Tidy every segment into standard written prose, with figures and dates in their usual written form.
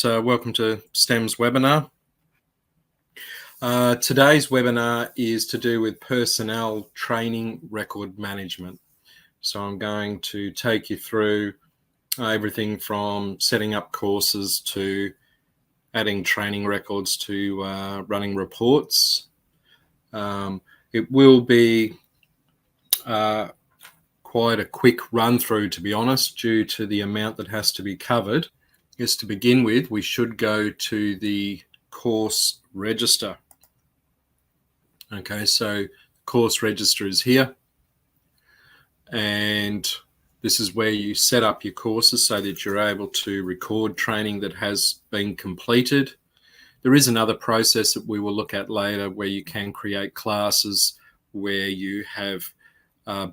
Welcome to STEM's webinar. Today's webinar is to do with personnel training record management. So I'm going to take you through everything from setting up courses to adding training records to running reports. It will be quite a quick run through, to be honest, due to the amount that has to be covered. Is to begin with, we should go to the course register. Okay, so course register is here, and this is where you set up your courses so that you're able to record training that has been completed. There is another process that we will look at later where you can create classes where you have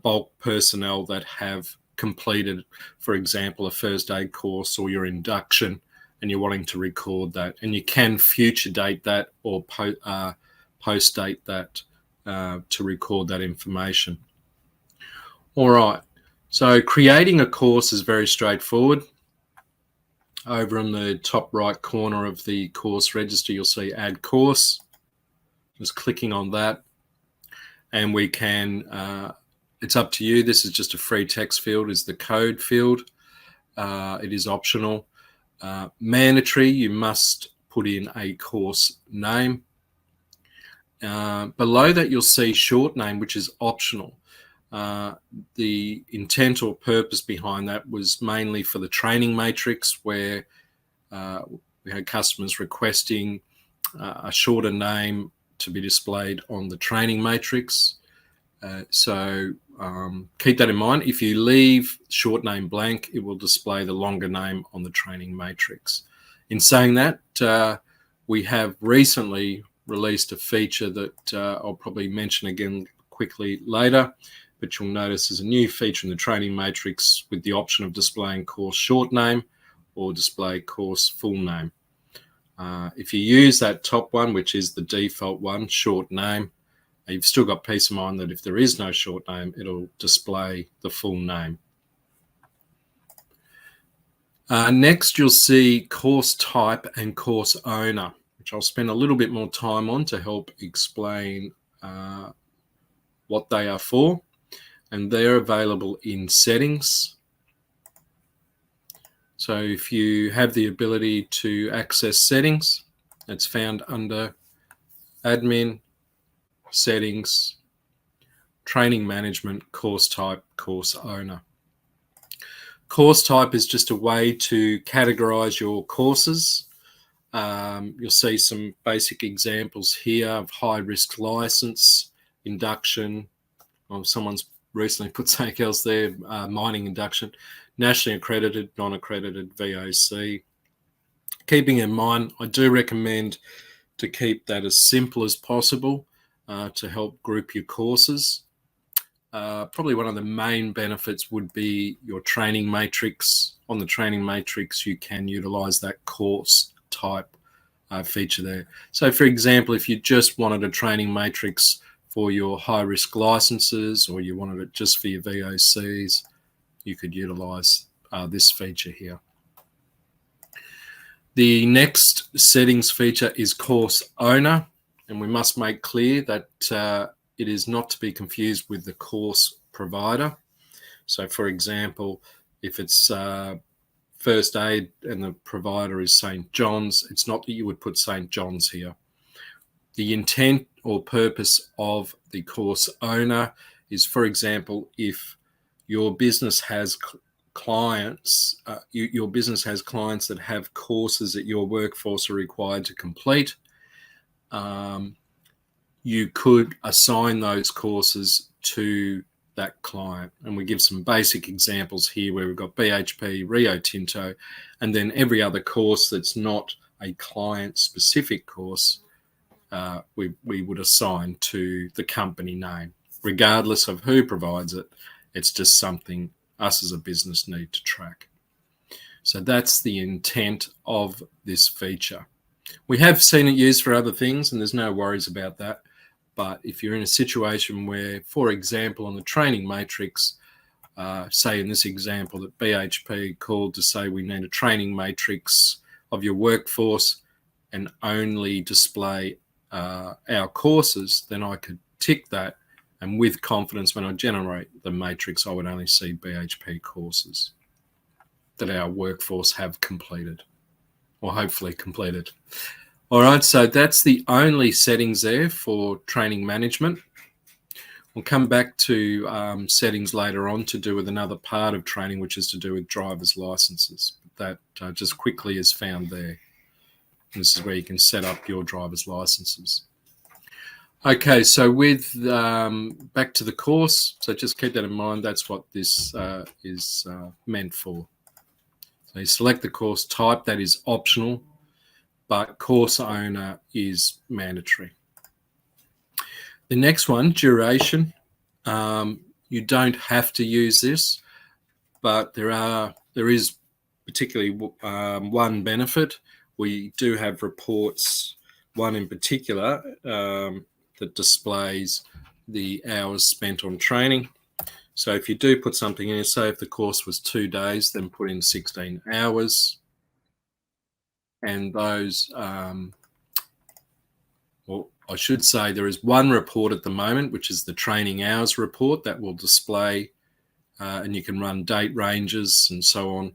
bulk personnel that have completed, for example, a first aid course or your induction, and you're wanting to record that, and you can future date that or post date that to record that information. All right, so creating a course is very straightforward. Over in the top right corner of the course register, you'll see add course. Just clicking on that, and we can it's up to you. This is just a free text field, is the code field. It is optional. Mandatory, you must put in a course name. Below that, you'll see short name, which is optional. The intent or purpose behind that was mainly for the training matrix, where we had customers requesting a shorter name to be displayed on the training matrix. So keep that in mind. If you leave short name blank, it will display the longer name on the training matrix. In saying that, we have recently released a feature that I'll probably mention again quickly later, but you'll notice there's a new feature in the training matrix with the option of displaying course short name or display course full name. If you use that top one, which is the default one, short name, you've still got peace of mind that if there is no short name, it'll display the full name. Next, you'll see course type and course owner, which I'll spend a little bit more time on to help explain what they are for. And they're available in settings. So if you have the ability to access settings, it's found under admin, settings, training management, course type, course owner. Course type is just a way to categorize your courses. You'll see some basic examples here of high risk license, induction. Well, someone's recently put something else there, mining induction, nationally accredited, non-accredited, VOC. Keeping in mind, I do recommend to keep that as simple as possible to help group your courses. Probably one of the main benefits would be your training matrix. On the training matrix, you can utilize that course type feature there. So for example, if you just wanted a training matrix for your high risk licenses, or you wanted it just for your VOCs, you could utilize this feature here. The next settings feature is course owner, and we must make clear that it is not to be confused with the course provider. So for example, if it's first aid and the provider is St. John's, it's not that you would put St. John's here. The intent or purpose of the course owner is, for example, if your business has clients, your business has clients that have courses that your workforce are required to complete, you could assign those courses to that client. And we give some basic examples here where we've got BHP, Rio Tinto, and then every other course that's not a client-specific course, we would assign to the company name. Regardless of who provides it, it's just something us as a business need to track. So that's the intent of this feature. We have seen it used for other things, and there's no worries about that. But if you're in a situation where, for example, on the training matrix, say in this example that BHP called to say we need a training matrix of your workforce and only display our courses, then I could tick that, and with confidence when I generate the matrix, I would only see BHP courses that our workforce have completed, or hopefully completed. All right, so that's the only settings there for training management. We'll come back to settings later on to do with another part of training, which is to do with driver's licenses. That just quickly is found there. And this is where you can set up your driver's licenses. Okay, so with back to the course, so just keep that in mind. That's what this is meant for. So you select the course type, that is optional, but course owner is mandatory. The next one, duration. You don't have to use this, but there is particularly one benefit. We do have reports, one in particular, that displays the hours spent on training. So if you do put something in, say if the course was 2 days, then put in 16 hours. And those, well, I should say there is one report at the moment, which is the training hours report that will display, and you can run date ranges and so on.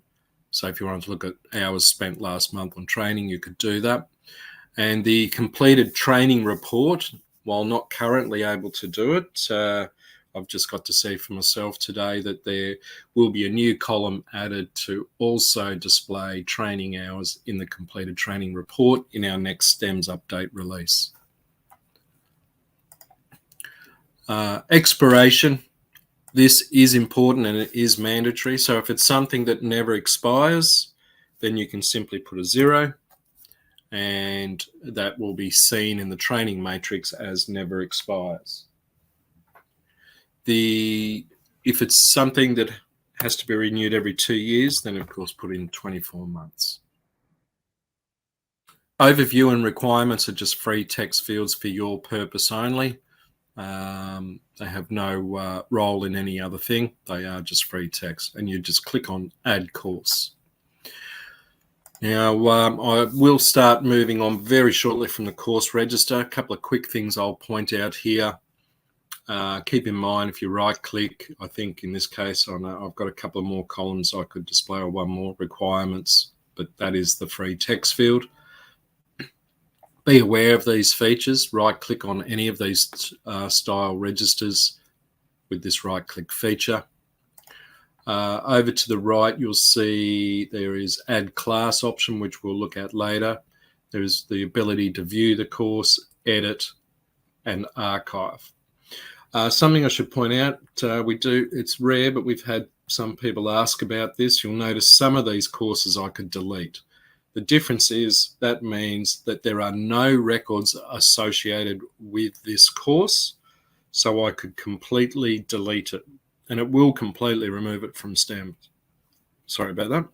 So if you wanted to look at hours spent last month on training, you could do that. And the completed training report, while not currently able to do it, I've just got to see for myself today that there will be a new column added to also display training hours in the completed training report in our next STEMS update release. Expiration. This is important and it is mandatory. So if it's something that never expires, then you can simply put a 0, and that will be seen in the training matrix as never expires. If it's something that has to be renewed every 2 years, then of course put in 24 months. Overview and requirements are just free text fields for your purpose only. They have no role in any other thing. They are just free text, and you just click on add course. Now, I will start moving on very shortly from the course register. A couple of quick things I'll point out here. Keep in mind, if you right click, I think in this case, I've got a couple of more columns I could display, or one more, requirements, but that is the free text field. Be aware of these features. Right click on any of these style registers with this right click feature. Over to the right, you'll see there is add class option, which we'll look at later. There's the ability to view the course, edit, and archive. Something I should point out, it's rare, but we've had some people ask about this. You'll notice some of these courses I could delete. The difference is that means that there are no records associated with this course, so I could completely delete it, and it will completely remove it from STEM. Sorry about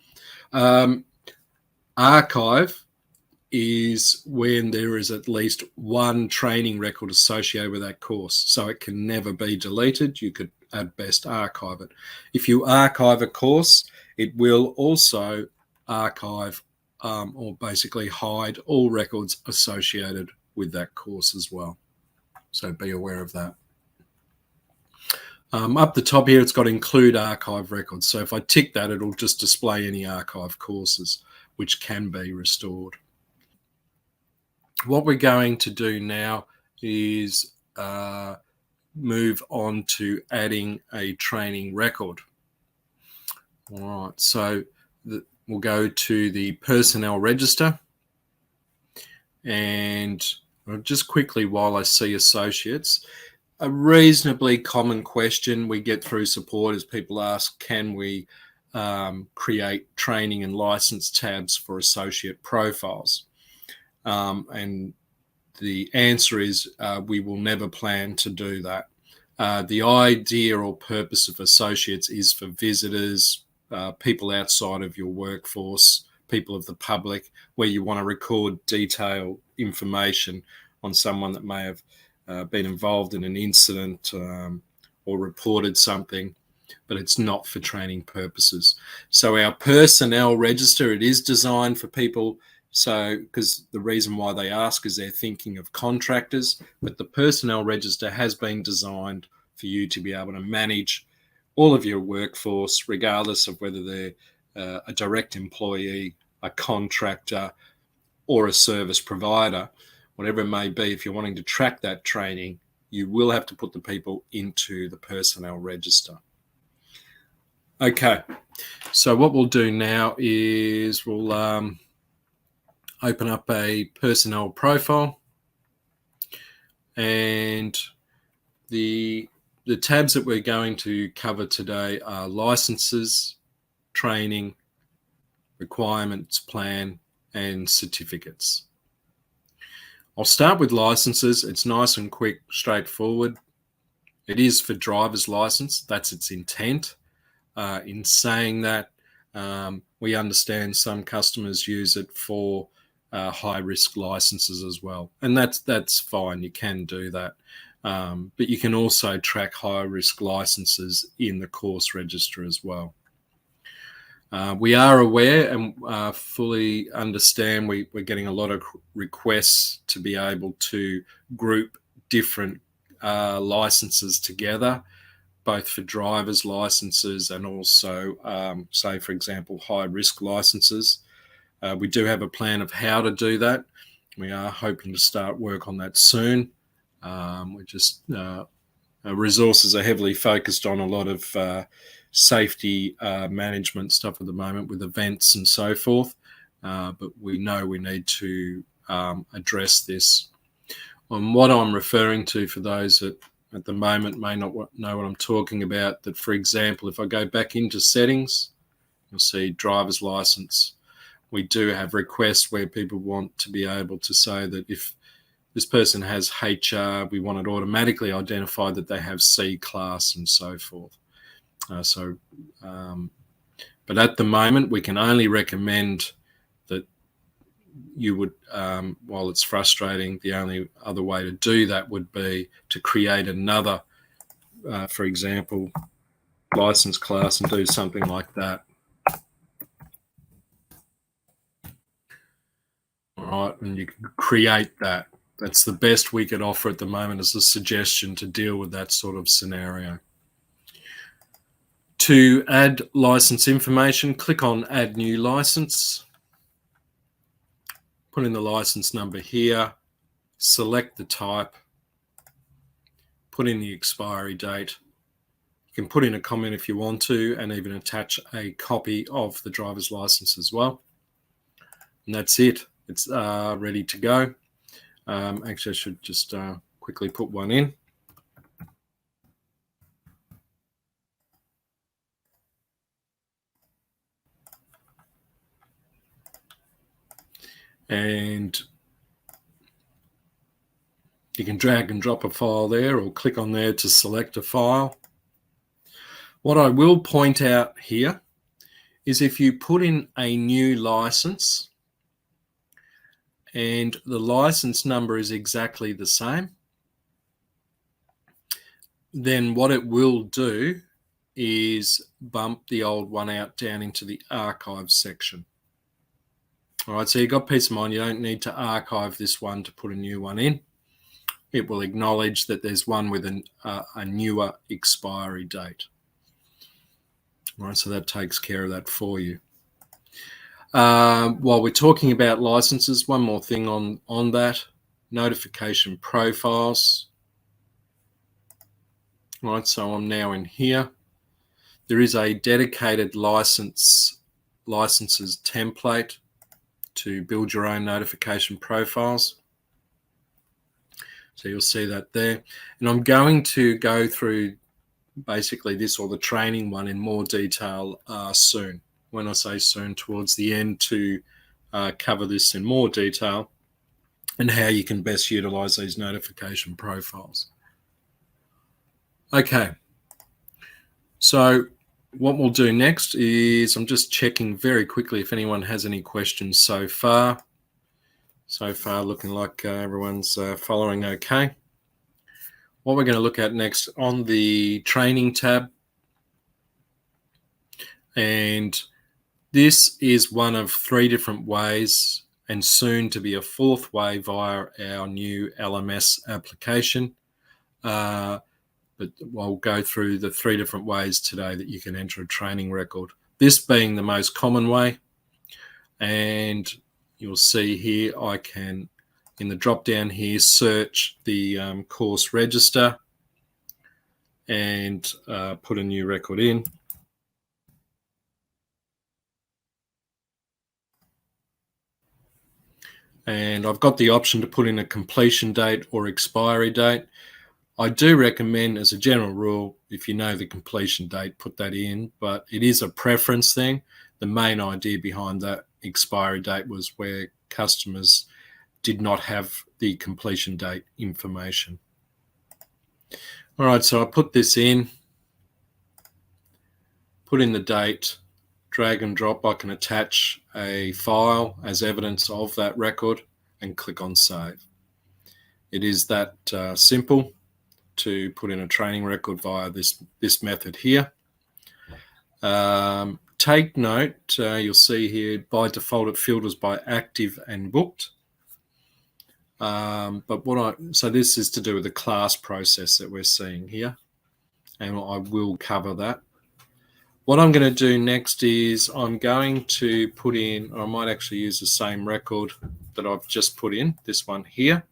that. Archive is when there is at least one training record associated with that course, so it can never be deleted. You could at best archive it. If you archive a course, it will also archive or basically hide all records associated with that course as well. So be aware of that. Up the top here, it's got include archive records. So if I tick that, it'll just display any archive courses which can be restored. What we're going to do now is move on to adding a training record. All right, so we'll go to the personnel register, and just quickly while I see associates, a reasonably common question we get through support is people ask, can we create training and license tabs for associate profiles? And the answer is we will never plan to do that. The idea or purpose of associates is for visitors, people outside of your workforce, people of the public, where you want to record detailed information on someone that may have been involved in an incident or reported something. but it's not for training purposes. So our personnel register, it is designed for people. So, because the reason why they ask is they're thinking of contractors, but the personnel register has been designed for you to be able to manage all of your workforce, regardless of whether they're a direct employee, a contractor, or a service provider, whatever it may be. If you're wanting to track that training, you will have to put the people into the personnel register. Okay, so what we'll do now is we'll open up a personnel profile, and the tabs that we're going to cover today are licenses, training, requirements plan, and certificates. I'll start with licenses. It's nice and quick, straightforward. It is for driver's license. That's its intent. In saying that, we understand some customers use it for high-risk licenses as well, and that's fine. You can do that, but you can also track high-risk licenses in the course register as well. We are aware and fully understand we're getting a lot of requests to be able to group different licenses together, both for driver's licenses and also, say, for example, high-risk licenses. We do have a plan of how to do that. We are hoping to start work on that soon. We're just resources are heavily focused on a lot of safety management stuff at the moment with events and so forth, but we know we need to address this. And what I'm referring to, for those that at the moment may not know what I'm talking about, that, for example, if I go back into settings, you'll see driver's license. We do have requests where people want to be able to say that if this person has HR, we want it automatically identified that they have C class and so forth. But at the moment, we can only recommend that you would, while it's frustrating, the only other way to do that would be to create another, for example, license class and do something like that. All right, and you can create that. That's the best we could offer at the moment as a suggestion to deal with that sort of scenario. To add license information, click on Add New License. Put in the license number here, select the type, put in the expiry date. You can put in a comment if you want to, and even attach a copy of the driver's license as well. And that's it. It's ready to go. Actually, I should just quickly put one in. And you can drag and drop a file there, or click on there to select a file. What I will point out here is if you put in a new license and the license number is exactly the same, then what it will do is bump the old one out down into the archive section. All right, so you've got peace of mind. You don't need to archive this one to put a new one in. It will acknowledge that there's one with a newer expiry date. All right, so that takes care of that for you. While we're talking about licenses, one more thing on that, notification profiles. All right, so I'm now in here. There is a dedicated licenses template to build your own notification profiles. So you'll see that there. And I'm going to go through basically this, or the training one, in more detail soon. When I say soon, towards the end, to cover this in more detail and how you can best utilize these notification profiles. Okay, so what we'll do next is I'm just checking very quickly if anyone has any questions so far. So far, looking like everyone's following okay. What we're going to look at next on the training tab, And this is one of 3 different ways, and soon to be a 4th way via our new LMS application. But I'll go through the 3 different ways today that you can enter a training record. This being the most common way. And you'll see here I can, in the drop down here, search the course register and put a new record in. And I've got the option to put in a completion date or expiry date. I do recommend, as a general rule, if you know the completion date, put that in, but it is a preference thing. The main idea behind that expiry date was where customers did not have the completion date information. All right, so I put this in, put in the date, drag and drop. I can attach a file as evidence of that record and click on save. It is that simple to put in a training record via this method here. Take note, you'll see here by default it filters by active and booked. So this is to do with the class process that we're seeing here, and I will cover that. What I'm going to do next is I'm going to put in, or I might actually use the same record that I've just put in, this one here,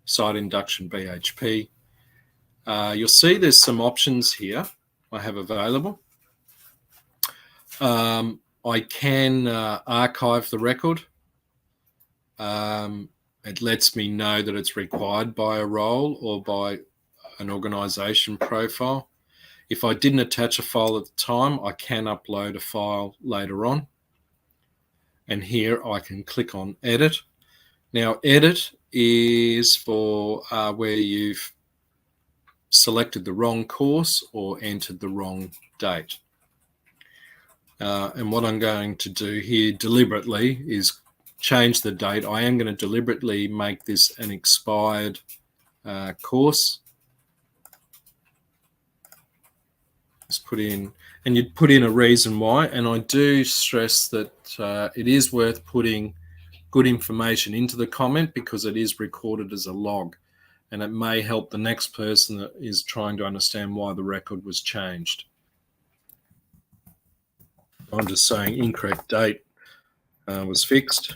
Site Induction BHP. You'll see there's some options here I have available. I can archive the record. It lets me know that it's required by a role or by an organization profile. If I didn't attach a file at the time, I can upload a file later on. And here I can click on edit. Now, edit is for where you've selected the wrong course or entered the wrong date. And what I'm going to do here deliberately is change the date. I am going to deliberately make this an expired course. Just put in, and you'd put in a reason why. And I do stress that it is worth putting good information into the comment because it is recorded as a log, and it may help the next person that is trying to understand why the record was changed. I'm just saying incorrect date was fixed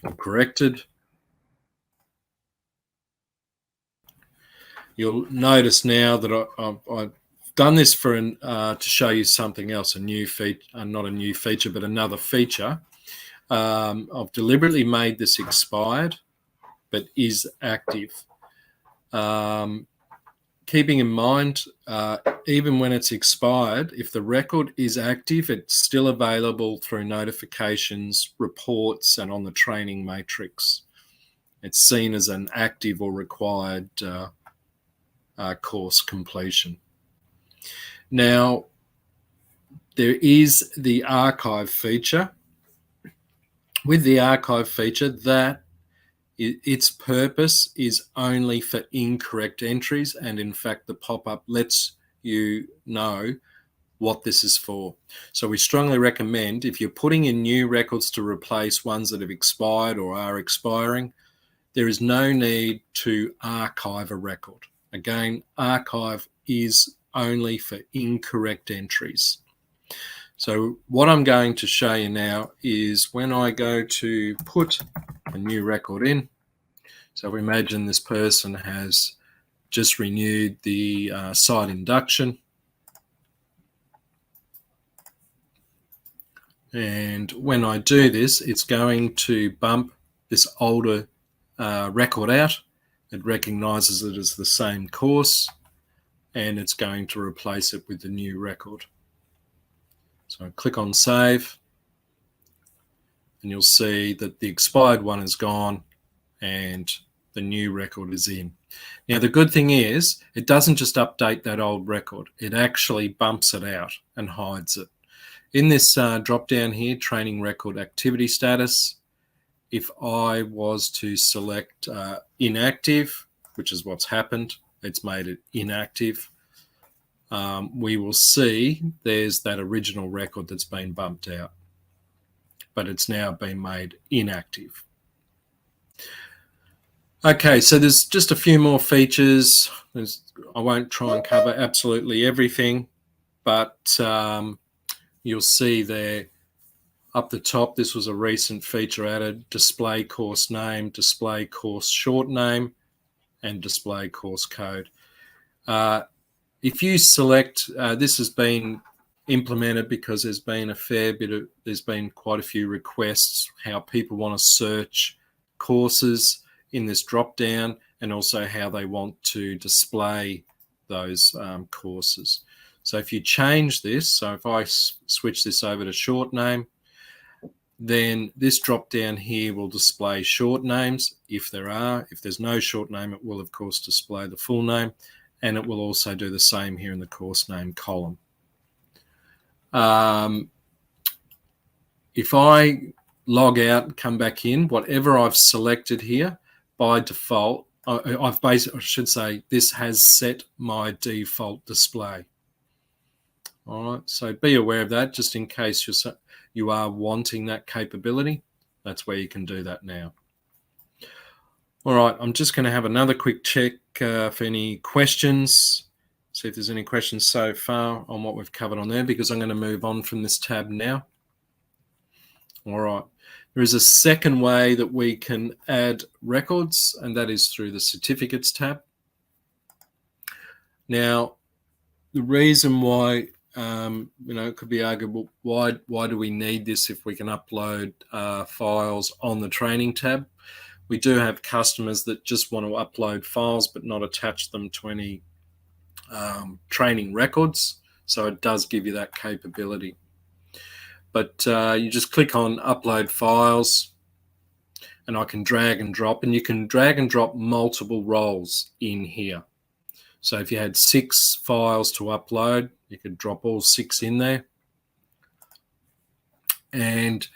or corrected. You'll notice now that I've done this for to show you something else, a new feature, not a new feature, but another feature. I've deliberately made this expired, but is active. Keeping in mind, even when it's expired, if the record is active, it's still available through notifications, reports, and on the training matrix. It's seen as an active or required course completion. Now, there is the archive feature. With the archive feature, that its purpose is only for incorrect entries, and in fact the pop-up lets you know what this is for. So we strongly recommend, if you're putting in new records to replace ones that have expired or are expiring, there is no need to archive a record. Again, archive is only for incorrect entries. So what I'm going to show you now is when I go to put a new record in. So we imagine this person has just renewed the site induction. And when I do this, it's going to bump this older record out. It recognizes it as the same course, and it's going to replace it with the new record. So I click on save, and you'll see that the expired one is gone and the new record is in. Now, the good thing is it doesn't just update that old record. It actually bumps it out and hides it. In this drop down here, training record activity status, if I was to select inactive, which is what's happened, it's made it inactive. we will see there's that original record that's been bumped out, but it's now been made inactive. Okay, so there's just a few more features. I won't try and cover absolutely everything, but you'll see there up the top, this was a recent feature added: display course name, display course short name, and display course code. If you select, this has been implemented because there's been quite a few requests how people want to search courses in this drop down, and also how they want to display those courses. So if you change this, so if I switch this over to short name, then this drop down here will display short names if there are. If there's no short name, it will of course display the full name, and it will also do the same here in the course name column. If I log out and come back in, whatever I've selected here, by default, I should say, this has set my default display. All right, so be aware of that, just in case you are wanting that capability. That's where you can do that now. All right, I'm just going to have another quick check for any questions, see if there's any questions so far on what we've covered on there, because I'm going to move on from this tab now. All right, there is a second way that we can add records, and that is through the certificates tab. Now, the reason why, it could be arguable, why do we need this if we can upload files on the training tab? We do have customers that just want to upload files but not attach them to any training records. So it does give you that capability. But you just click on upload files, and I can drag and drop, and you can drag and drop multiple roles in here. So if you had 6 files to upload, you could drop all 6 in there. And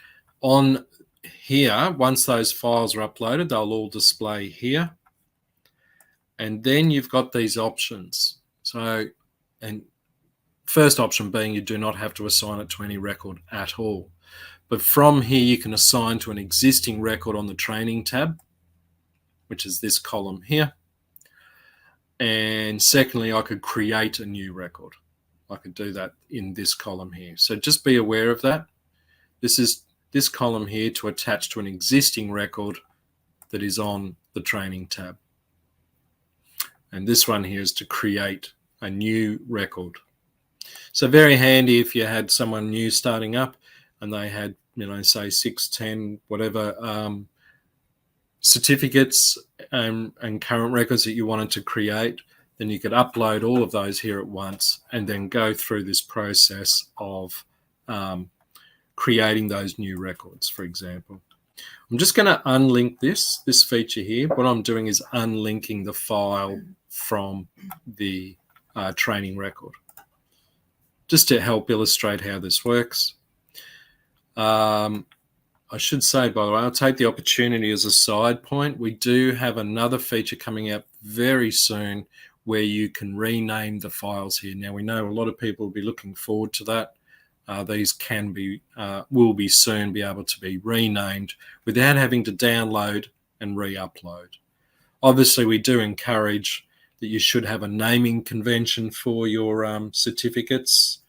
on here, once those files are uploaded, they'll all display here. And then you've got these options. So, and first option being you do not have to assign it to any record at all. But from here, you can assign to an existing record on the training tab, which is this column here. And secondly, I could create a new record. I could do that in this column here. So just be aware of that. This is this column here to attach to an existing record that is on the training tab. And this one here is to create a new record. So very handy if you had someone new starting up and they had, say 6, 10, whatever certificates and current records that you wanted to create, then you could upload all of those here at once and then go through this process of creating those new records, for example. I'm just going to unlink this feature here. What I'm doing is unlinking the file from the training record, just to help illustrate how this works. I should say, by the way, I'll take the opportunity as a side point. We do have another feature coming out very soon where you can rename the files here. Now, we know a lot of people will be looking forward to that. These will be soon be able to be renamed without having to download and re-upload. Obviously, we do encourage that you should have a naming convention for your certificates,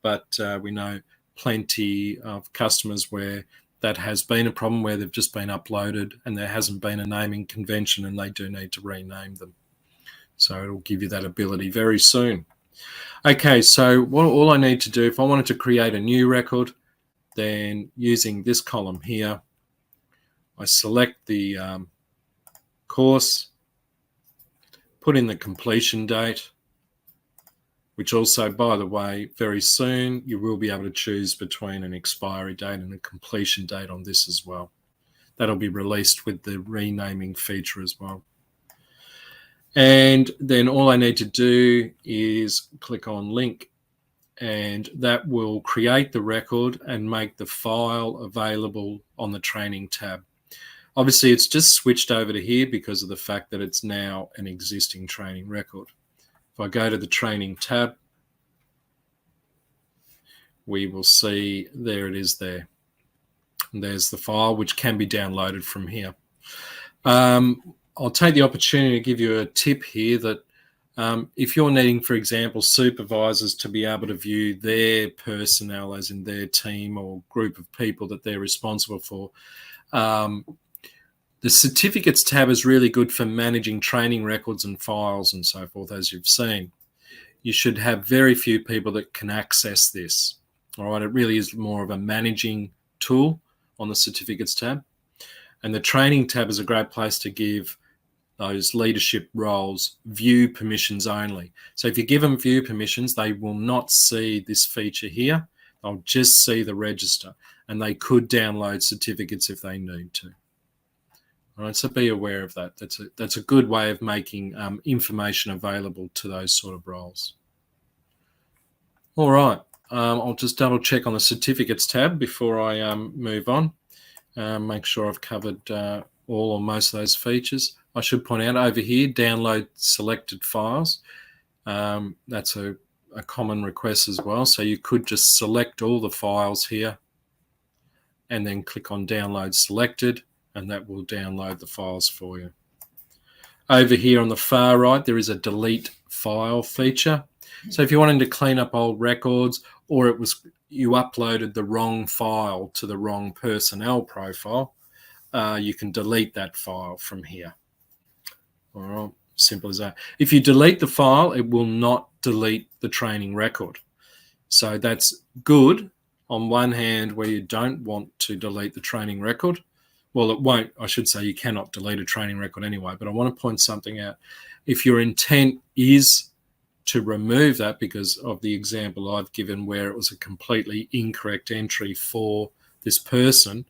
but we know plenty of customers where that has been a problem, where they've just been uploaded and there hasn't been a naming convention and they do need to rename them. So it'll give you that ability very soon. Okay, so all I need to do, if I wanted to create a new record, then using this column here, I select the course, put in the completion date, which also, by the way, very soon you will be able to choose between an expiry date and a completion date on this as well. That'll be released with the renaming feature as well. And then all I need to do is click on link, and that will create the record and make the file available on the training tab. Obviously, it's just switched over to here because of the fact that it's now an existing training record. If I go to the training tab, we will see there it is there. And there's the file, which can be downloaded from here. I'll take the opportunity to give you a tip here that if you're needing, for example, supervisors to be able to view their personnel, as in their team or group of people that they're responsible for, the certificates tab is really good for managing training records and files and so forth, as you've seen. You should have very few people that can access this. All right, it really is more of a managing tool on the certificates tab. And the training tab is a great place to give those leadership roles view permissions only. So if you give them view permissions, they will not see this feature here. They'll just see the register, and they could download certificates if they need to. All right, so be aware of that. That's a good way of making information available to those sort of roles. All right, I'll just double check on the certificates tab before I move on. Make sure I've covered all or most of those features. I should point out over here, download selected files. That's a common request as well. So you could just select all the files here and then click on download selected, and that will download the files for you. Over here on the far right, there is a delete file feature. So if you're wanting to clean up old records, or you uploaded the wrong file to the wrong personnel profile, you can delete that file from here. All right, simple as that. If you delete the file, it will not delete the training record. So that's good on one hand where you don't want to delete the training record. Well, it won't, I should say you cannot delete a training record anyway, but I want to point something out. If your intent is to remove that because of the example I've given where it was a completely incorrect entry for this person,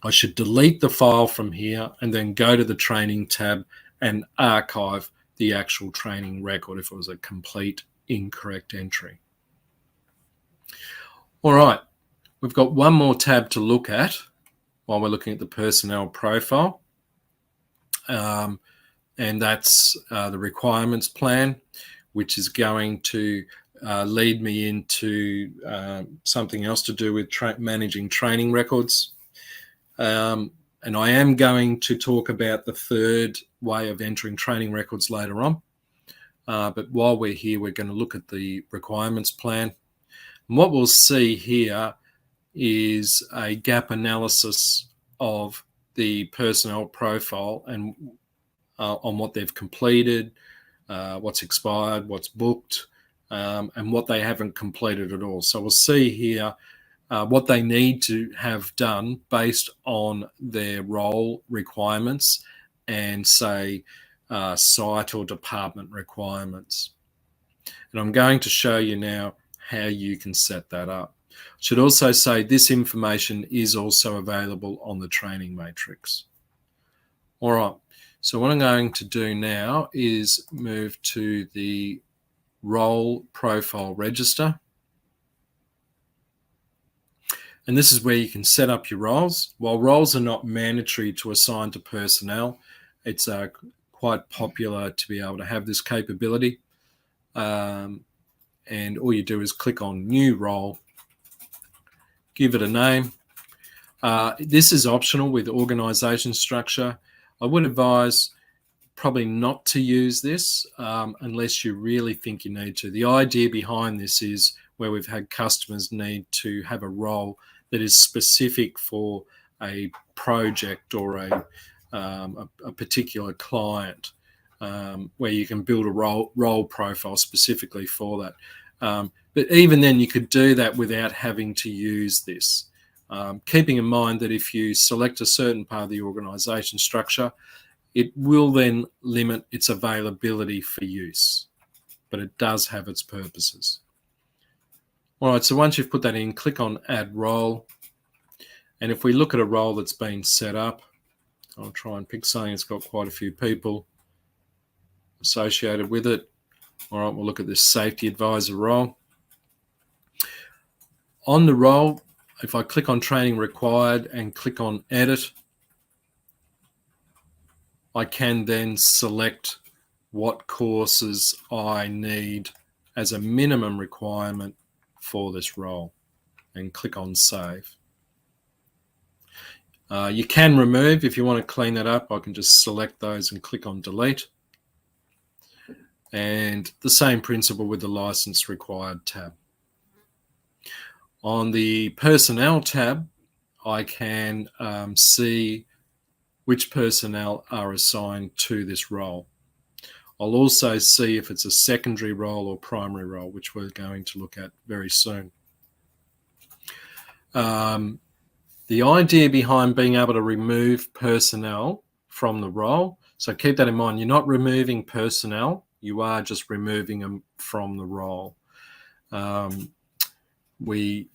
I should delete the file from here and then go to the training tab and archive the actual training record if it was a complete incorrect entry. All right, we've got one more tab to look at while we're looking at the personnel profile. And that's the requirements plan, which is going to lead me into something else to do with managing training records. And I am going to talk about the third way of entering training records later on. But while we're here, we're going to look at the requirements plan. And what we'll see here is a gap analysis of the personnel profile and on what they've completed, what's expired, what's booked, and what they haven't completed at all. So we'll see here what they need to have done based on their role requirements and say site or department requirements. And I'm going to show you now how you can set that up. I should also say this information is also available on the training matrix. All right, so what I'm going to do now is move to the role profile register. And this is where you can set up your roles. While roles are not mandatory to assign to personnel, it's quite popular to be able to have this capability. And all you do is click on new role, give it a name. This is optional with organization structure. I would advise probably not to use this unless you really think you need to. The idea behind this is where we've had customers need to have a role that is specific for a project or a particular client, where you can build a role profile specifically for that. But even then, you could do that without having to use this. Keeping in mind that if you select a certain part of the organisation structure, it will then limit its availability for use, but it does have its purposes. All right, so once you've put that in, click on Add Role. And if we look at a role that's been set up, I'll try and pick something that's got quite a few people associated with it. All right, we'll look at this Safety Advisor role. On the role, if I click on Training Required and click on Edit, I can then select what courses I need as a minimum requirement for this role, and click on Save. You can remove. If you want to clean that up, I can just select those and click on Delete. And the same principle with the License Required tab. On the Personnel tab, I can see which personnel are assigned to this role. I'll also see if it's a secondary role or primary role, which we're going to look at very soon. The idea behind being able to remove personnel from the role, so keep that in mind, you're not removing personnel, you are just removing them from the role. We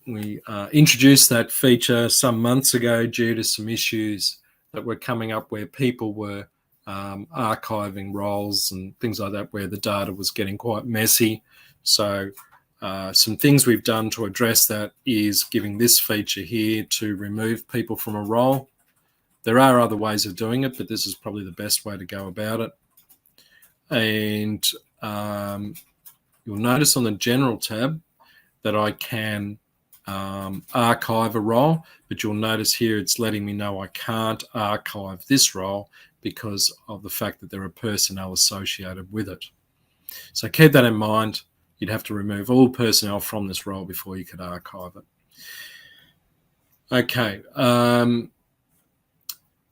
introduced that feature some months ago due to some issues that were coming up where people were archiving roles and things like that, where the data was getting quite messy. So some things we've done to address that is giving this feature here to remove people from a role. There are other ways of doing it, but this is probably the best way to go about it. And you'll notice on the General tab that I can archive a role, but you'll notice here it's letting me know I can't archive this role because of the fact that there are personnel associated with it. So keep that in mind. You'd have to remove all personnel from this role before you could archive it. Okay,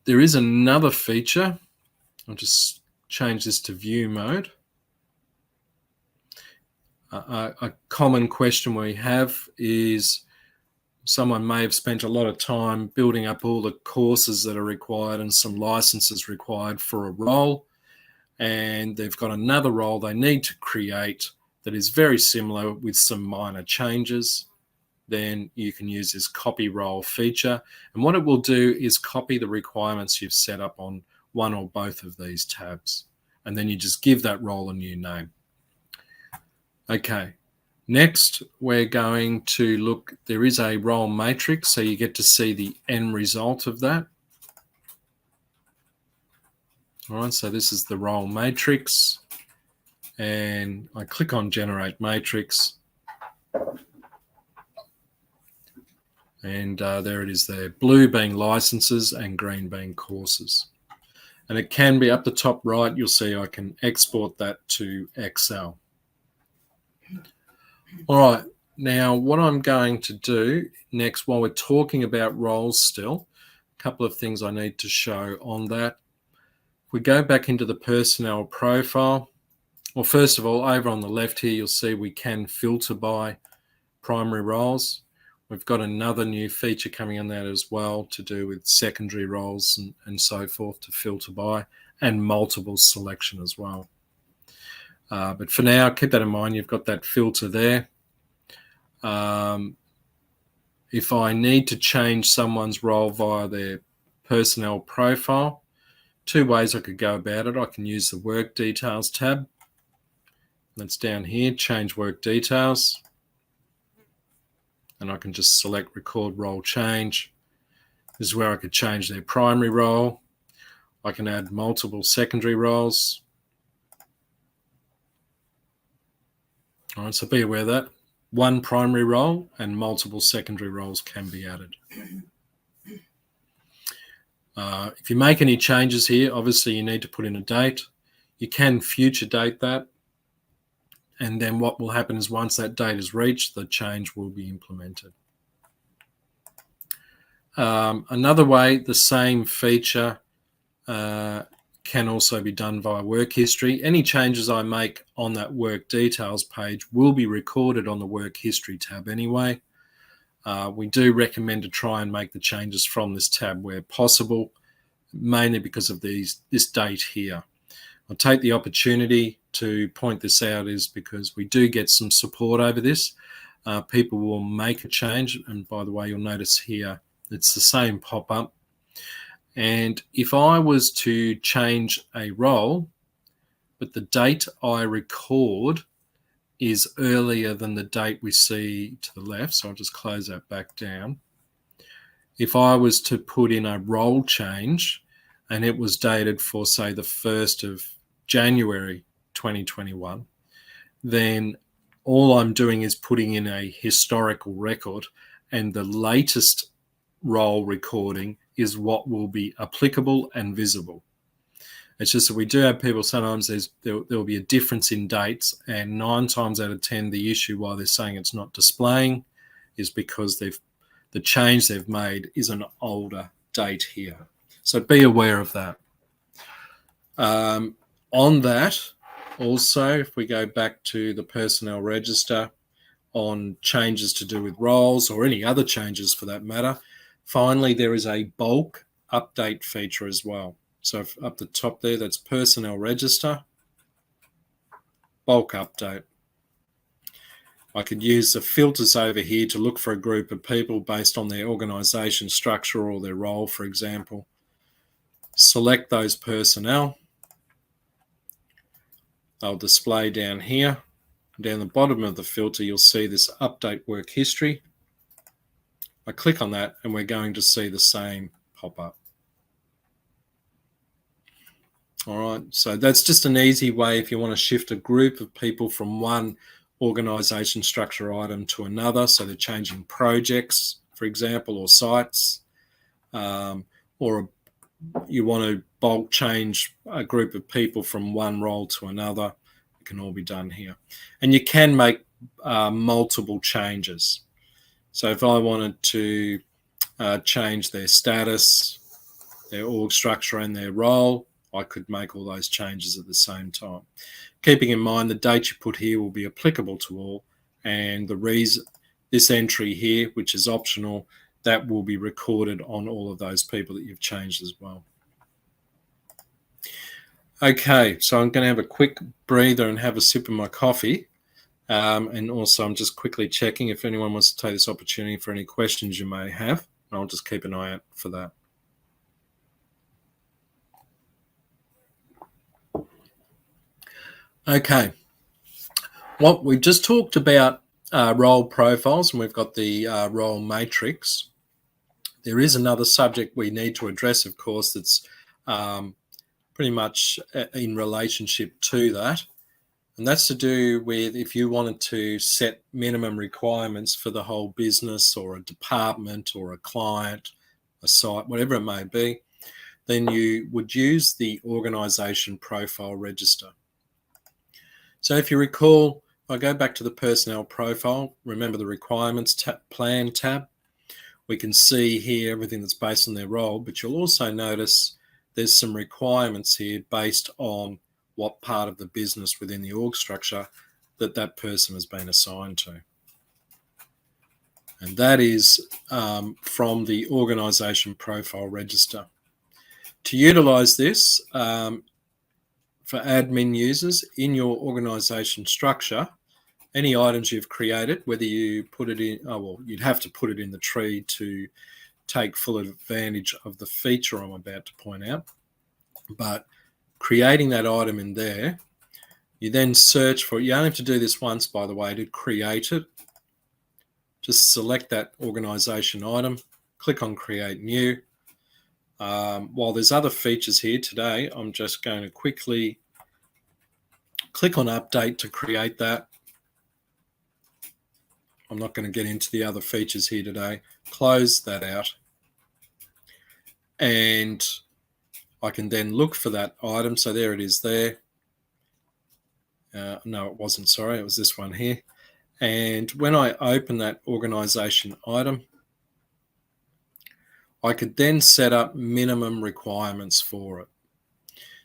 there is another feature. I'll just change this to view mode. A common question we have is someone may have spent a lot of time building up all the courses that are required and some licenses required for a role, and they've got another role they need to create that is very similar with some minor changes. Then you can use this copy role feature, and what it will do is copy the requirements you've set up on one or both of these tabs, and then you just give that role a new name. Okay, next we're going to look, there is a role matrix, so you get to see the end result of that. All right, so this is the role matrix, and I click on Generate Matrix, and there it is there, blue being licenses and green being courses. And it can be up the top right, you'll see I can export that to Excel. All right, now what I'm going to do next, while we're talking about roles still, a couple of things I need to show on that. If we go back into the personnel profile, well, first of all, over on the left here, you'll see we can filter by primary roles. We've got another new feature coming on that as well to do with secondary roles and so forth to filter by, and multiple selection as well. But for now, keep that in mind, you've got that filter there. If I need to change someone's role via their personnel profile, two ways I could go about it. I can use the Work Details tab. That's down here, Change Work Details. And I can just select Record Role Change. This is where I could change their primary role. I can add multiple secondary roles. All right, so be aware of that. One primary role and multiple secondary roles can be added. If you make any changes here, obviously you need to put in a date. You can future date that. And then what will happen is once that date is reached, the change will be implemented. Another way, the same feature can also be done via work history. Any changes I make on that work details page will be recorded on the work history tab anyway. We do recommend to try and make the changes from this tab where possible, mainly because of this date here. I'll take the opportunity to point this out is because we do get some support over this. People will make a change, and by the way, you'll notice here it's the same pop-up. And if I was to change a role, but the date I record is earlier than the date we see to the left, so I'll just close that back down. If I was to put in a role change and it was dated for, say, the 1st of January 2021, then All I'm doing is putting in a historical record, and the latest role recording is what will be applicable and visible. It's just that we do have people, sometimes there will be a difference in dates, and 9 times out of 10, the issue why they're saying it's not displaying is because the change they've made is an older date here. So be aware of that. On that, also, if we go back to the personnel register on changes to do with roles or any other changes for that matter, finally, there is a bulk update feature as well. So up the top there, that's personnel register, bulk update. I could use the filters over here to look for a group of people based on their organisation structure or their role, for example. Select those personnel. They'll display down here. Down the bottom of the filter, you'll see this update work history. I click on that and we're going to see the same pop up. All right, so that's just an easy way if you want to shift a group of people from one organisation structure item to another. So they're changing projects, for example, or sites, or you want to bulk change a group of people from one role to another. It can all be done here. And you can make multiple changes. So if I wanted to change their status, their org structure and their role, I could make all those changes at the same time. Keeping in mind the date you put here will be applicable to all, and the reason this entry here, which is optional, that will be recorded on all of those people that you've changed as well. Okay, so I'm going to have a quick breather and have a sip of my coffee. And also I'm just quickly checking if anyone wants to take this opportunity for any questions you may have. I'll just keep an eye out for that. Okay, well, we've just talked about role profiles, and we've got the role matrix. There is another subject we need to address, of course, that's pretty much in relationship to that, and that's to do with if you wanted to set minimum requirements for the whole business or a department or a client, a site, whatever it may be, then you would use the organisation profile register. So if you recall, if I go back to the personnel profile, remember the requirements plan tab, we can see here everything that's based on their role, but you'll also notice there's some requirements here based on what part of the business within the org structure that that person has been assigned to. And that is from the organisation profile register. To utilise this, for admin users in your organisation structure, any items you've created, whether you put it in, you'd have to put it in the tree to take full advantage of the feature I'm about to point out. But creating that item in there, you then search for it. You only have to do this once, by the way, to create it. Just select that organisation item, click on Create New. While there's other features here today, I'm just going to quickly click on Update to create that. I'm not going to get into the other features here today. Close that out. And I can then look for that item. So there it is there. No, it wasn't, sorry. It was this one here. And when I open that organisation item, I could then set up minimum requirements for it.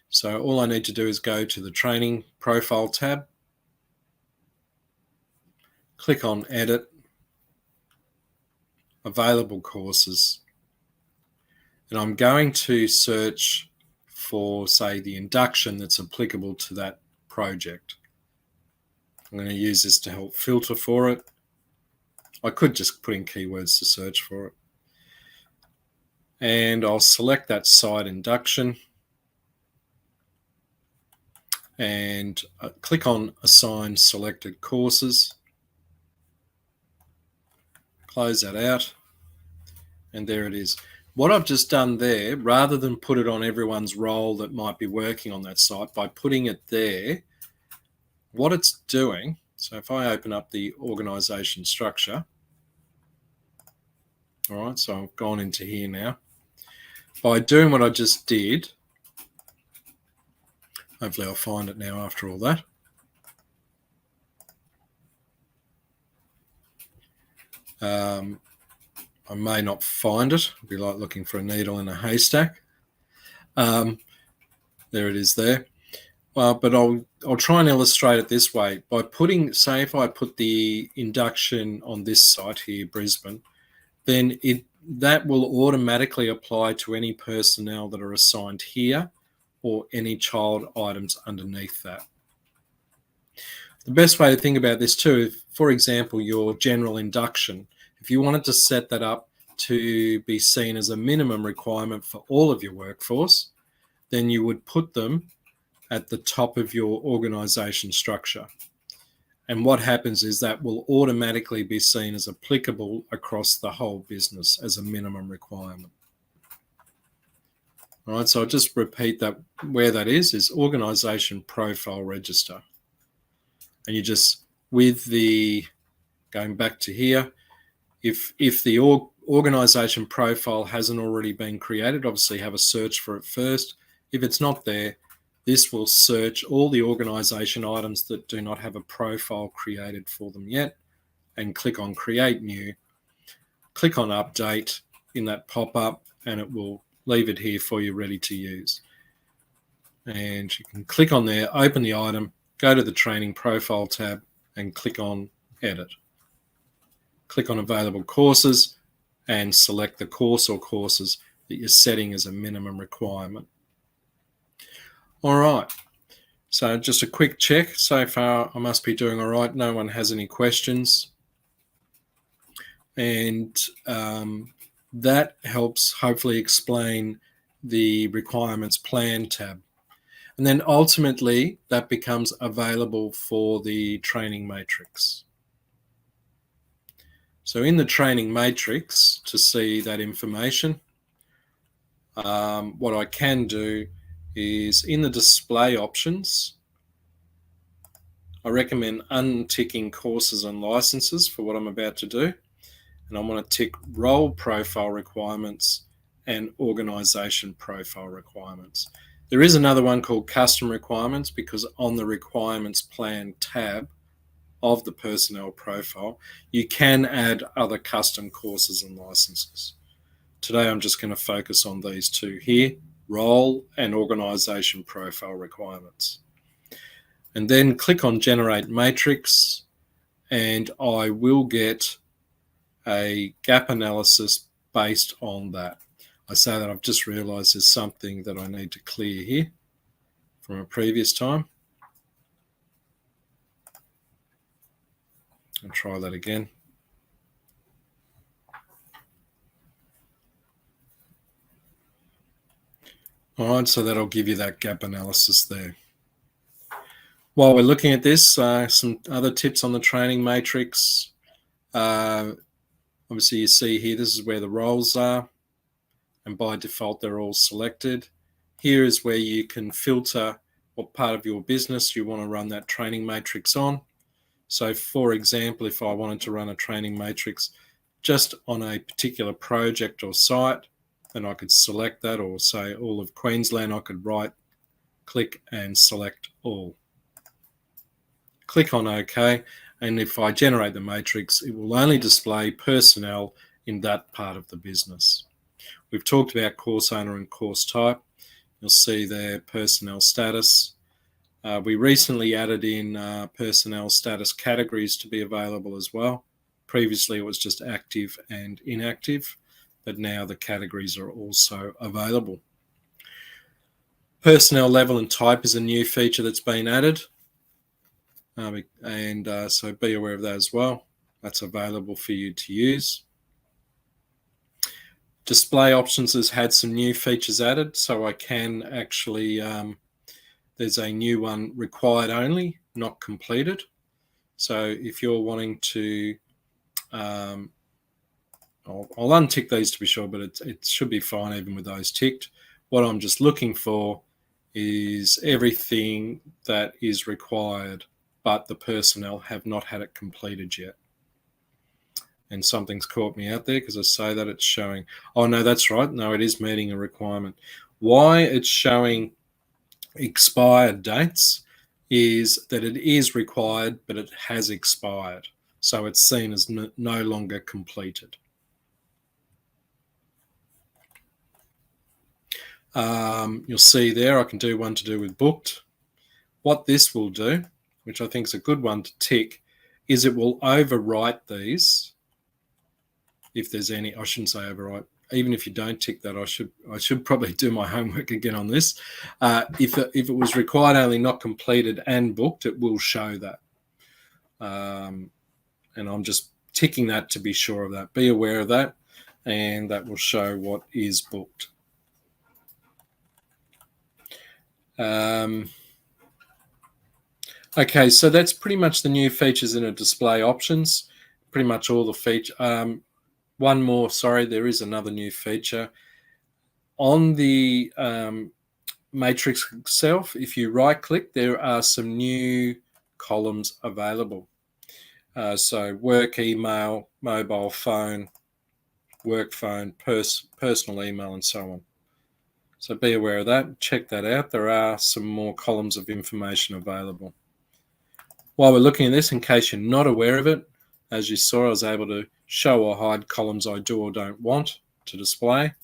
So all I need to do is go to the training profile tab, click on Edit, Available Courses, and I'm going to search for, say, the induction that's applicable to that project. I'm going to use this to help filter for it. I could just put in keywords to search for it. And I'll select that site induction and click on Assign Selected Courses. Close that out, and there it is. What I've just done there, rather than put it on everyone's role that might be working on that site, by putting it there, what it's doing So if I open up the organization structure, all right, so I've gone into here now. By doing what I just did, hopefully I'll find it now after all that. I may not find it. It'd be like looking for a needle in a haystack. There it is there. But I'll try and illustrate it this way. By putting, say if I put the induction on this site here, Brisbane, then that will automatically apply to any personnel that are assigned here or any child items underneath that. The best way to think about this too, for example, your general induction, if you wanted to set that up to be seen as a minimum requirement for all of your workforce, then you would put them at the top of your organization structure. And what happens is that will automatically be seen as applicable across the whole business as a minimum requirement. All right, so I'll just repeat that. Where that is organization profile register. And you just, with the, going back to here, if the organization profile hasn't already been created, obviously have a search for it first. If it's not there, this will search all the organization items that do not have a profile created for them yet and click on Create New. Click on Update in that pop-up and it will leave it here for you ready to use. And you can click on there, open the item, go to the Training Profile tab and click on Edit. Click on Available Courses and select the course or courses that you're setting as a minimum requirement. All right, so just a quick check. So far, I must be doing all right. No one has any questions. And that helps hopefully explain the Requirements Plan tab. And then ultimately, that becomes available for the training matrix. So in the training matrix, to see that information, what I can do is in the display options, I recommend unticking courses and licenses for what I'm about to do. And I'm going to tick role profile requirements and organization profile requirements. There is another one called custom requirements because on the requirements plan tab of the personnel profile, you can add other custom courses and licenses. Today, I'm just going to focus on these two here, role and organization profile requirements. And then click on Generate Matrix, and I will get a gap analysis based on that. I say that I've just realized there's something that I need to clear here from a previous time. I'll try that again. All right, so that'll give you that gap analysis there. While we're looking at this, some other tips on the training matrix. Obviously, you see here, this is where the roles are, and by default, they're all selected. Here is where you can filter what part of your business you want to run that training matrix on. So, for example, if I wanted to run a training matrix just on a particular project or site, then I could select that, or say all of Queensland, I could right click and select all. Click on OK, and if I generate the matrix, it will only display personnel in that part of the business. We've talked about course owner and course type. You'll see their personnel status. We recently added in personnel status categories to be available as well. Previously, it was just active and inactive, but now the categories are also available. Personnel level and type is a new feature that's been added. So be aware of that as well. That's available for you to use. Display options has had some new features added, so I can actually, there's a new one, required only, not completed. So if you're wanting to, I'll untick these to be sure, but it should be fine even with those ticked. What I'm just looking for is everything that is required but the personnel have not had it completed yet. And something's caught me out there because I say that it's showing, oh no, that's right. No, it is meeting a requirement. Why it's showing expired dates is that it is required, but it has expired. So it's seen as no longer completed. You'll see there I can do one to do with booked. What this will do, which I think is a good one to tick, is it will overwrite these. If there's any, I shouldn't say overwrite. Even if you don't tick that, I should probably do my homework again on this. If it was required only, not completed, and booked, it will show that. And I'm just ticking that to be sure of that. Be aware of that, and that will show what is booked. Okay, so that's pretty much the new features in a display options. Pretty much all the feature. One more, sorry, there is another new feature. On the matrix itself, if you right-click, there are some new columns available. So work email, mobile phone, work phone, personal email, and so on. So be aware of that. Check that out. There are some more columns of information available. While we're looking at this, in case you're not aware of it, as you saw, I was able to show or hide columns I do or don't want to display.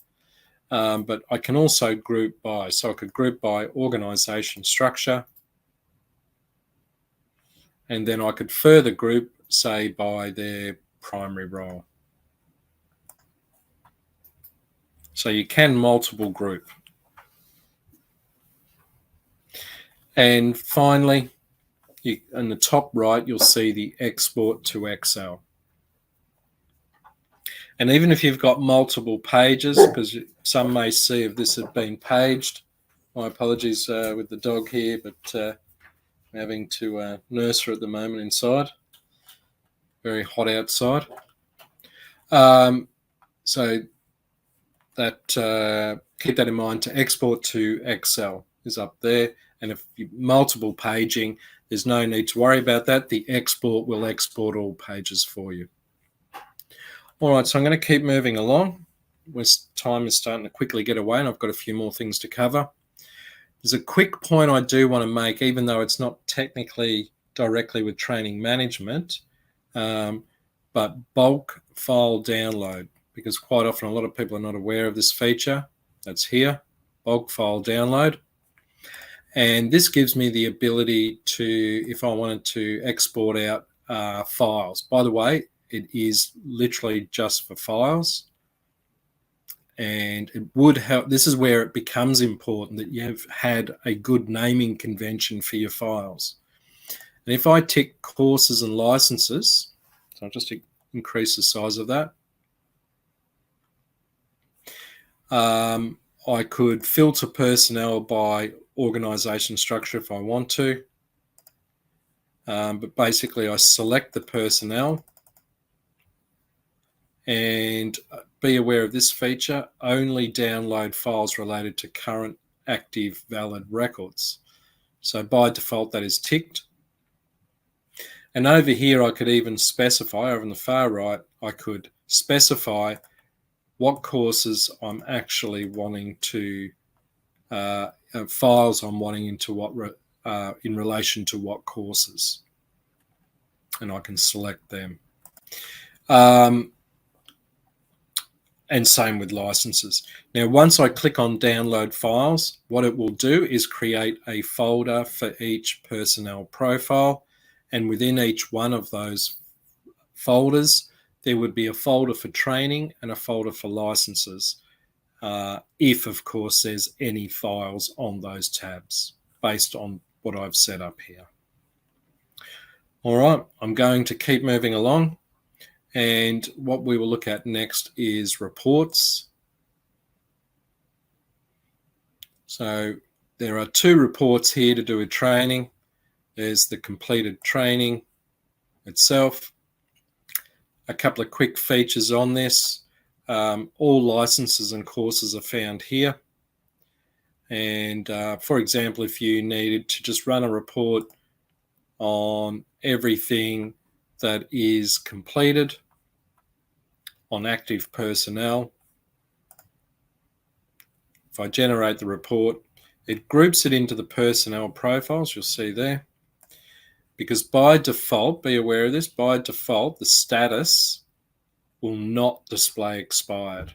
But I can also group by. So I could group by organization structure. And then I could further group, say, by their primary role. So you can multiple group. And finally, in the top right, you'll see the export to Excel. And even if you've got multiple pages, because some may see if this had been paged, my apologies with the dog here, but I'm having to nurse her at the moment inside. Very hot outside. So that keep that in mind. To export to Excel is up there. And if you multiple paging, there's no need to worry about that. The export will export all pages for you. All right, so I'm going to keep moving along. Time is starting to quickly get away, and I've got a few more things to cover. There's a quick point I do want to make, even though it's not technically directly with training management, but bulk file download, because quite often a lot of people are not aware of this feature. That's here, bulk file download. And this gives me the ability to, if I wanted to export out files. By the way, it is literally just for files. And it would help. This is where it becomes important that you have had a good naming convention for your files. And if I tick courses and licenses, so I'll just increase the size of that. I could filter personnel by organization structure if I want to. But basically I select the personnel, and be aware of this feature, only download files related to current active valid records. So by default that is ticked. And over here I could even specify, over on the far right, I could specify what courses I'm actually wanting to, files I'm wanting into what, in relation to what courses. And I can select them. And same with licenses. Now, once I click on download files, what it will do is create a folder for each personnel profile. And within each one of those folders, there would be a folder for training and a folder for licenses. If, of course, there's any files on those tabs based on what I've set up here. All right, I'm going to keep moving along. And what we will look at next is reports. So there are two reports here to do with training. There's the completed training itself. A couple of quick features on this. All licenses and courses are found here. And for example, if you needed to just run a report on everything that is completed on active personnel. If I generate the report, it groups it into the personnel profiles, you'll see there. Because by default, be aware of this, by default, the status will not display expired.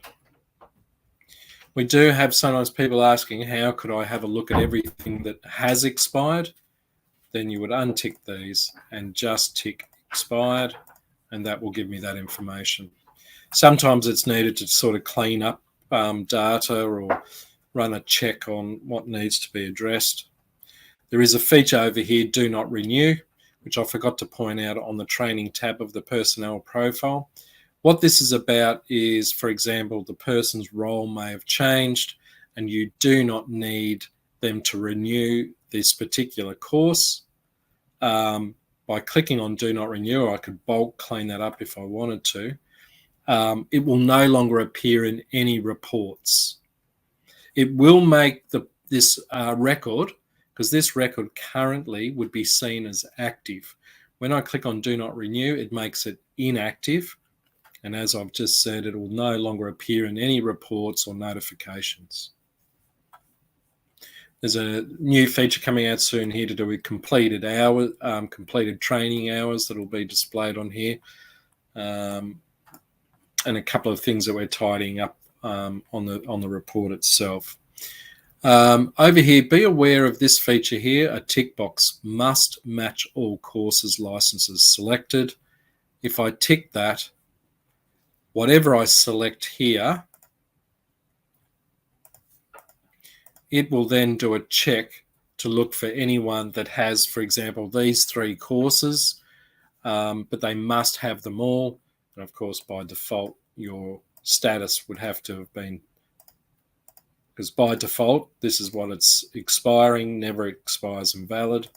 We do have sometimes people asking, how could I have a look at everything that has expired? Then you would untick these and just tick expired, and that will give me that information. Sometimes it's needed to sort of clean up data or run a check on what needs to be addressed. There is a feature over here, do not renew, which I forgot to point out on the training tab of the personnel profile. What this is about is, for example, the person's role may have changed and you do not need them to renew this particular course. By clicking on do not renew, I could bulk clean that up if I wanted to. It will no longer appear in any reports. It will make this record, because this record currently would be seen as active. When I click on do not renew, it makes it inactive. And as I've just said, it will no longer appear in any reports or notifications. There's a new feature coming out soon here to do with completed hours, completed training hours that will be displayed on here. And a couple of things that we're tidying up on the report itself. Over here, be aware of this feature here, a tick box, must match all courses licenses selected. If I tick that, whatever I select here, it will then do a check to look for anyone that has, for example, these 3 courses, but they must have them all. And of course, by default, your status would have to have been, because by default, this is what it's expiring, never expires invalid.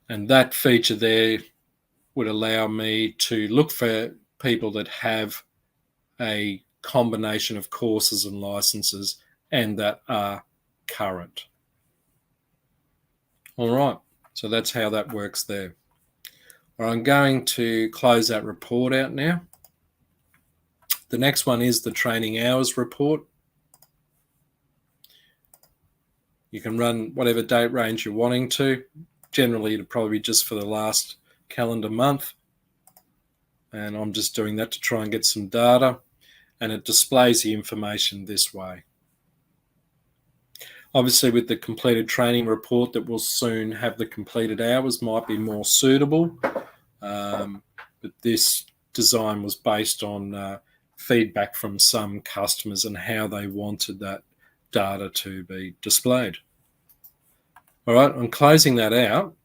And that feature there would allow me to look for people that have a combination of courses and licenses and that are current. All right, so that's how that works there. All right, I'm going to close that report out now. The next one is the training hours report. You can run whatever date range you're wanting to. Generally, it'll probably be just for the last calendar month. And I'm just doing that to try and get some data. And it displays the information this way. Obviously, with the completed training report that will soon have the completed hours might be more suitable. But this design was based on feedback from some customers and how they wanted that data to be displayed. All right, I'm closing that out.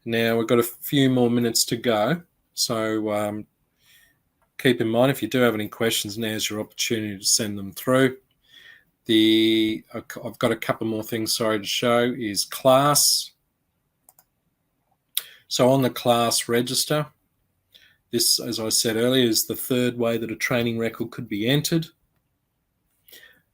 Now we've got a few more minutes to go. So keep in mind, if you do have any questions, now's your opportunity to send them through. I've got a couple more things, sorry, to show is class. So on the class register, this, as I said earlier, is the 3rd way that a training record could be entered.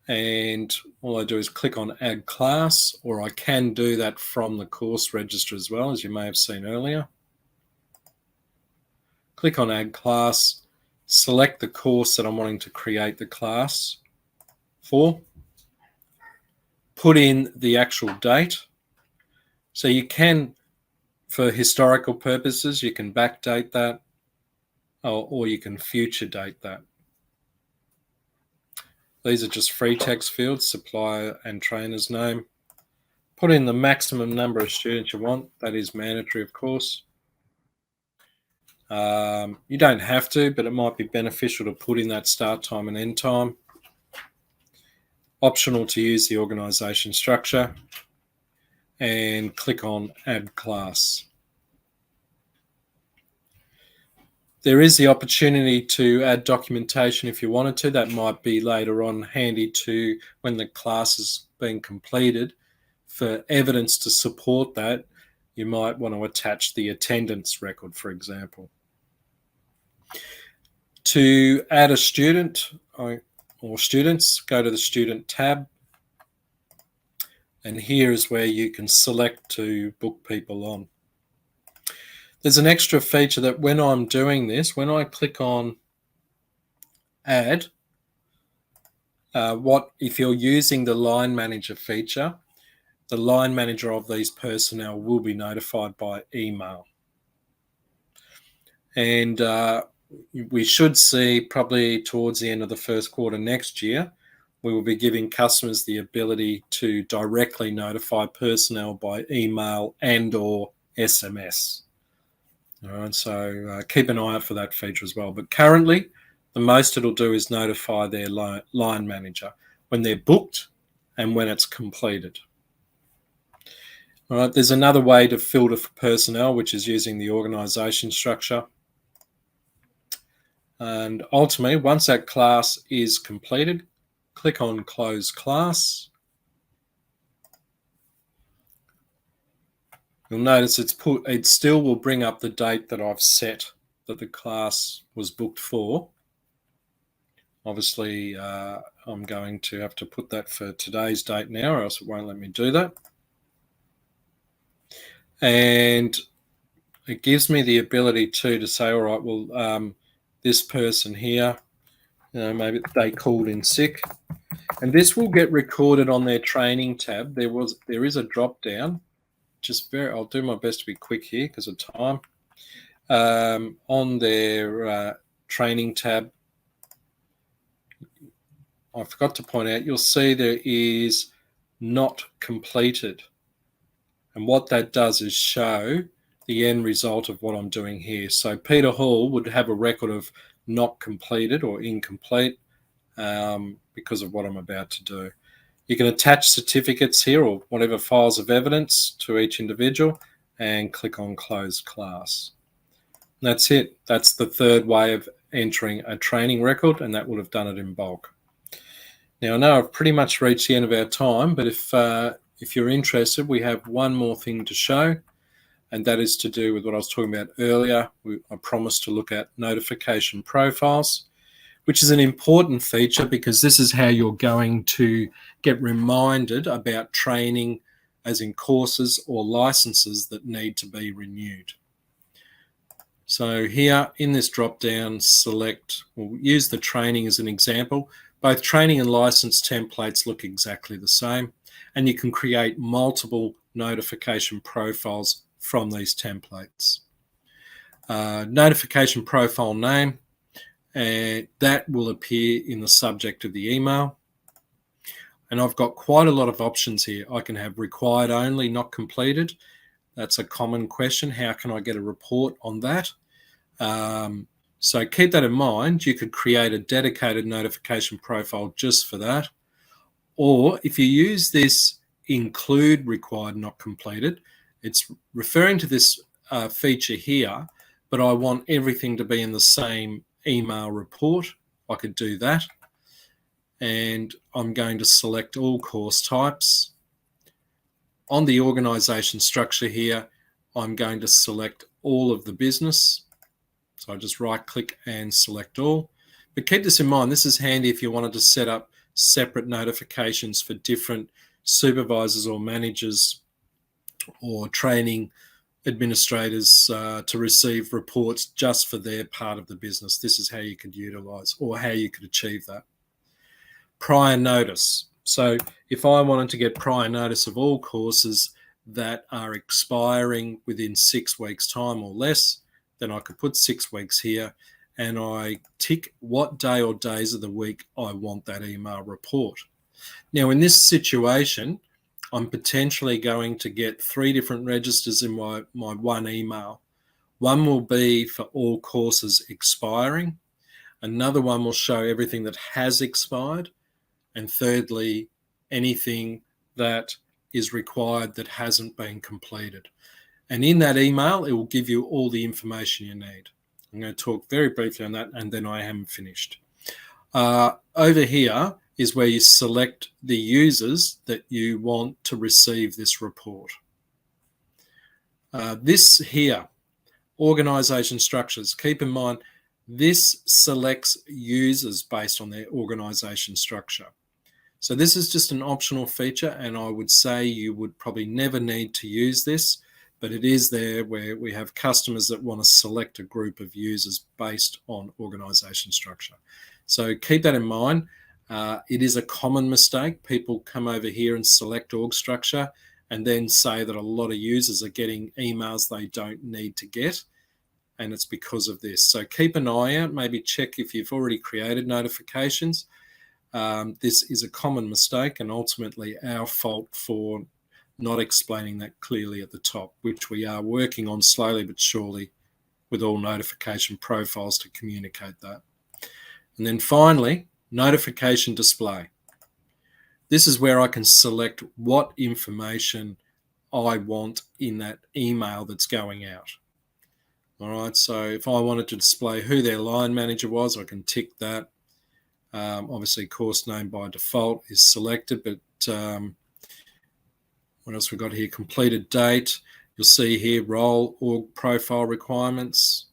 And all I do is click on add class, or I can do that from the course register as well, as you may have seen earlier. Click on add class, select the course that I'm wanting to create the class for, put in the actual date. So you can, for historical purposes, you can backdate that, or you can future date that. These are just free text fields, supplier and trainer's name. Put in the maximum number of students you want. That is mandatory, of course. You don't have to, but it might be beneficial to put in that start time and end time. Optional to use the organisation structure, and click on add class. There is the opportunity to add documentation if you wanted to. That might be later on handy to when the class is being completed. For evidence to support that, you might want to attach the attendance record, for example. To add a student or students, go to the student tab. And here is where you can select to book people on. There's an extra feature that when I'm doing this, when I click on add, if you're using the line manager feature, the line manager of these personnel will be notified by email. And we should see probably towards the end of the first quarter next year, we will be giving customers the ability to directly notify personnel by email and or SMS. All right, so keep an eye out for that feature as well. But currently, the most it'll do is notify their line manager when they're booked and when it's completed. All right, there's another way to filter for personnel, which is using the organisation structure. And ultimately, once that class is completed, click on Close Class. You'll notice it still will bring up the date that I've set that the class was booked for. Obviously, I'm going to have to put that for today's date now, or else it won't let me do that. And it gives me the ability to say, all right, well, this person here, maybe they called in sick. And this will get recorded on their training tab. There is a drop down. I'll do my best to be quick here because of time. On their training tab, I forgot to point out, you'll see there is not completed. And what that does is show the end result of what I'm doing here. So Peter Hall would have a record of not completed or incomplete because of what I'm about to do. You can attach certificates here or whatever files of evidence to each individual and click on Close Class. And that's it. That's the third way of entering a training record, and that would have done it in bulk. Now, I know I've pretty much reached the end of our time, but if you're interested, we have one more thing to show, and that is to do with what I was talking about earlier. I promised to look at notification profiles, which is an important feature because this is how you're going to get reminded about training, as in courses or licenses that need to be renewed. So here in this drop-down, we'll use the training as an example. Both training and license templates look exactly the same, and you can create multiple notification profiles from these templates. Notification profile name, and that will appear in the subject of the email. And I've got quite a lot of options here. I can have required only, not completed. That's a common question. How can I get a report on that? So keep that in mind. You could create a dedicated notification profile just for that. Or if you use this include required, not completed, it's referring to this feature here, but I want everything to be in the same email report. I could do that. And I'm going to select all course types. On the organization structure here, I'm going to select all of the business. So I just right click and select all. But keep this in mind, this is handy if you wanted to set up separate notifications for different supervisors or managers or training administrators to receive reports just for their part of the business. This is how you could utilize or how you could achieve that. Prior notice. So if I wanted to get prior notice of all courses that are expiring within 6 weeks' time or less, then I could put 6 weeks here and I tick what day or days of the week I want that email report. Now, in this situation, I'm potentially going to get 3 different registers in my one email. One will be for all courses expiring. Another one will show everything that has expired. And thirdly, anything that is required that hasn't been completed. And in that email, it will give you all the information you need. I'm going to talk very briefly on that, and then I am finished. Over here is where you select the users that you want to receive this report. This here, organization structures, keep in mind, this selects users based on their organization structure. So this is just an optional feature, and I would say you would probably never need to use this, but it is there where we have customers that want to select a group of users based on organization structure. So keep that in mind. It is a common mistake. People come over here and select org structure and then say that a lot of users are getting emails they don't need to get, and it's because of this. So keep an eye out, maybe check if you've already created notifications. This is a common mistake and ultimately our fault for not explaining that clearly at the top, which we are working on slowly but surely with all notification profiles to communicate that. And then finally, notification display. This is where I can select what information I want in that email that's going out. All right, so if I wanted to display who their line manager was, I can tick that. Obviously, course name by default is selected, but what else we've got here? Completed date. You'll see here role, org profile requirements.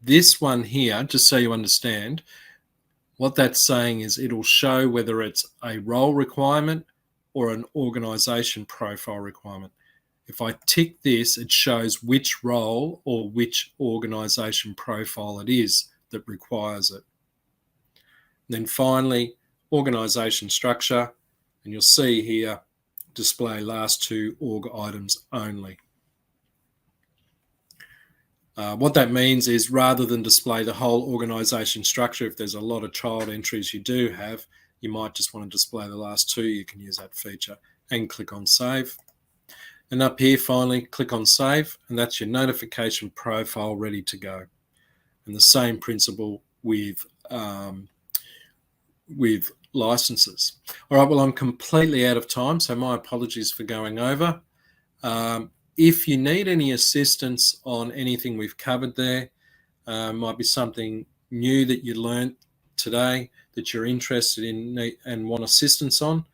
This one here, just so you understand, what that's saying is it'll show whether it's a role requirement or an organization profile requirement. If I tick this, it shows which role or which organization profile it is that requires it. And then finally, organization structure, and you'll see here, display last two org items only. What that means is rather than display the whole organization structure, if there's a lot of child entries you do have, you might just want to display the last two. You can use that feature and click on save. And up here, finally, click on save, and that's your notification profile ready to go. And the same principle with licenses. All right, well, I'm completely out of time, so my apologies for going over. If you need any assistance on anything we've covered there, might be something new that you learned today that you're interested in and want assistance on,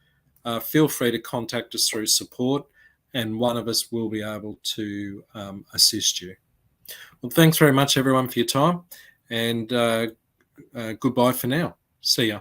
feel free to contact us through support, and one of us will be able to assist you. Well, thanks very much, everyone, for your time, and goodbye for now. See ya.